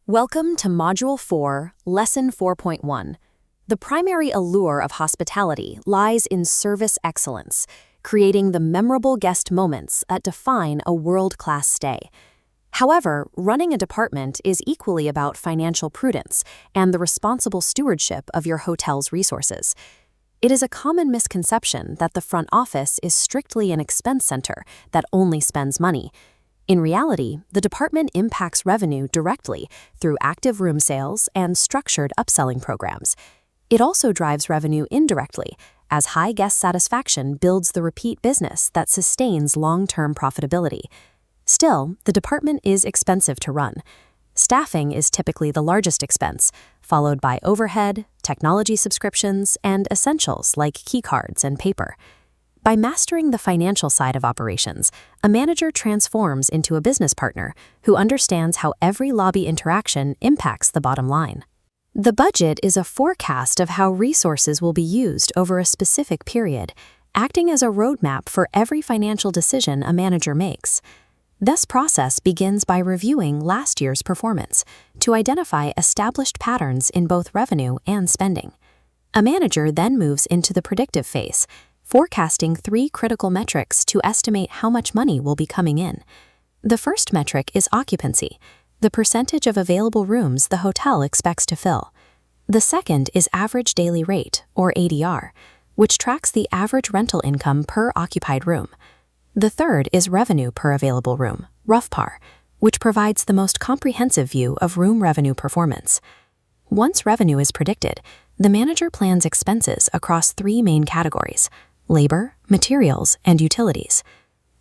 Welcome to Module 4, Lesson 4.1. The primary allure of hospitality lies in service excellence, creating the memorable guest moments that define a world-class stay. However, running a department is equally about financial prudence and the responsible stewardship of your hotel's resources. It is a common misconception that the front office is strictly an expense center that only spends money. In reality, the department impacts revenue directly through active room sales and structured upselling programs. It also drives revenue indirectly, as high guest satisfaction builds the repeat business that sustains long-term profitability. Still, the department is expensive to run. Staffing is typically the largest expense, followed by overhead, technology subscriptions, and essentials like keycards and paper. By mastering the financial side of operations, a manager transforms into a business partner who understands how every lobby interaction impacts the bottom line. The budget is a forecast of how resources will be used over a specific period, acting as a roadmap for every financial decision a manager makes. This process begins by reviewing last year's performance to identify established patterns in both revenue and spending. A manager then moves into the predictive phase, forecasting 3 critical metrics to estimate how much money will be coming in. The first metric is occupancy, the percentage of available rooms the hotel expects to fill. The second is average daily rate, or ADR, which tracks the average rental income per occupied room. The third is revenue per available room, RevPAR, which provides the most comprehensive view of room revenue performance. Once revenue is predicted, the manager plans expenses across 3 main categories: labor, materials, and utilities.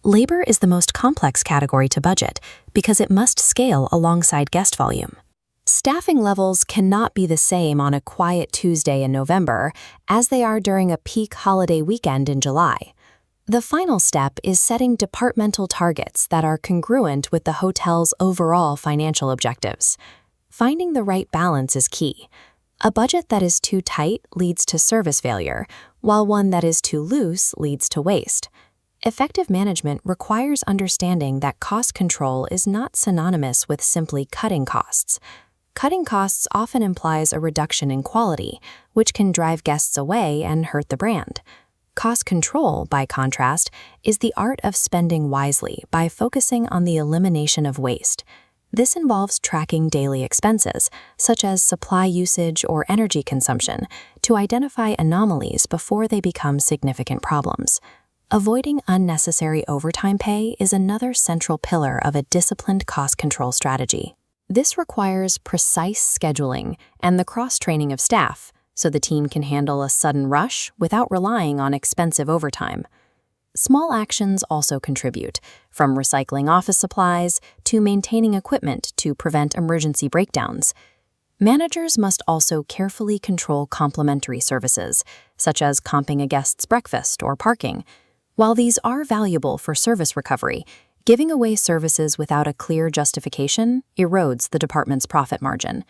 Labor is the most complex category to budget because it must scale alongside guest volume. Staffing levels cannot be the same on a quiet Tuesday in November as they are during a peak holiday weekend in July. The final step is setting departmental targets that are congruent with the hotel's overall financial objectives. Finding the right balance is key. A budget that is too tight leads to service failure, while one that is too loose leads to waste. Effective management requires understanding that cost control is not synonymous with simply cutting costs. Cutting costs often implies a reduction in quality, which can drive guests away and hurt the brand. Cost control, by contrast, is the art of spending wisely by focusing on the elimination of waste. This involves tracking daily expenses, such as supply usage or energy consumption, to identify anomalies before they become significant problems. Avoiding unnecessary overtime pay is another central pillar of a disciplined cost control strategy. This requires precise scheduling and the cross-training of staff, so the team can handle a sudden rush without relying on expensive overtime. Small actions also contribute, from recycling office supplies to maintaining equipment to prevent emergency breakdowns. Managers must also carefully control complementary services, such as comping a guest's breakfast or parking. While these are valuable for service recovery, giving away services without a clear justification erodes the department's profit margin.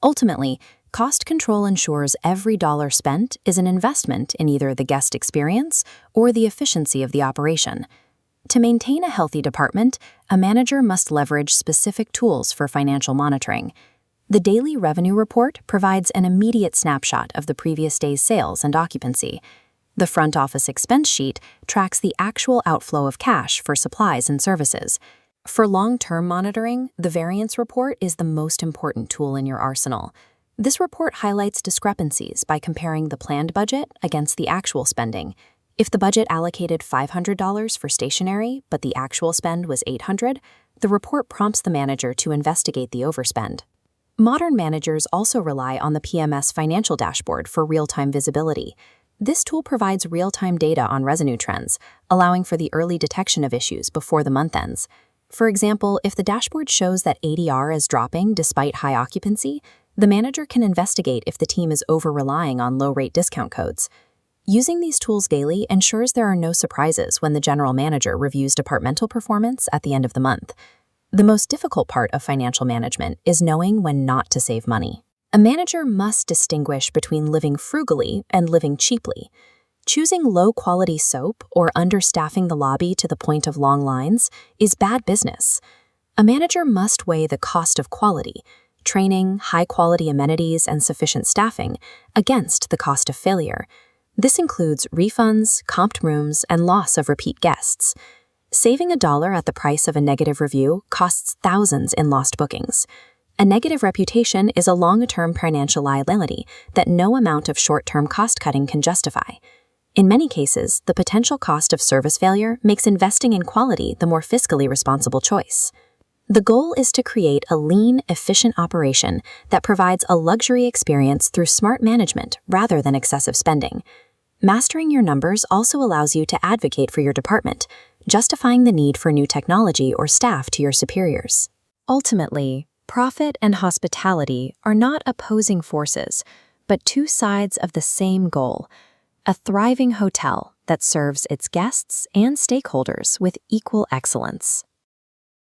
Ultimately, cost control ensures every dollar spent is an investment in either the guest experience or the efficiency of the operation. To maintain a healthy department, a manager must leverage specific tools for financial monitoring. The daily revenue report provides an immediate snapshot of the previous day's sales and occupancy. The front office expense sheet tracks the actual outflow of cash for supplies and services. For long-term monitoring, the variance report is the most important tool in your arsenal. This report highlights discrepancies by comparing the planned budget against the actual spending. If the budget allocated $500 for stationery, but the actual spend was $800, the report prompts the manager to investigate the overspend. Modern managers also rely on the PMS financial dashboard for real-time visibility. This tool provides real-time data on revenue trends, allowing for the early detection of issues before the month ends. For example, if the dashboard shows that ADR is dropping despite high occupancy, the manager can investigate if the team is over-relying on low-rate discount codes. Using these tools daily ensures there are no surprises when the general manager reviews departmental performance at the end of the month. The most difficult part of financial management is knowing when not to save money. A manager must distinguish between living frugally and living cheaply. Choosing low-quality soap or understaffing the lobby to the point of long lines is bad business. A manager must weigh the cost of quality, training, high-quality amenities, and sufficient staffing, against the cost of failure. This includes refunds, comped rooms, and loss of repeat guests. Saving $1 at the price of a negative review costs thousands in lost bookings. A negative reputation is a long-term financial liability that no amount of short-term cost-cutting can justify. In many cases, the potential cost of service failure makes investing in quality the more fiscally responsible choice. The goal is to create a lean, efficient operation that provides a luxury experience through smart management rather than excessive spending. Mastering your numbers also allows you to advocate for your department, justifying the need for new technology or staff to your superiors. Ultimately, profit and hospitality are not opposing forces, but two sides of the same goal: a thriving hotel that serves its guests and stakeholders with equal excellence.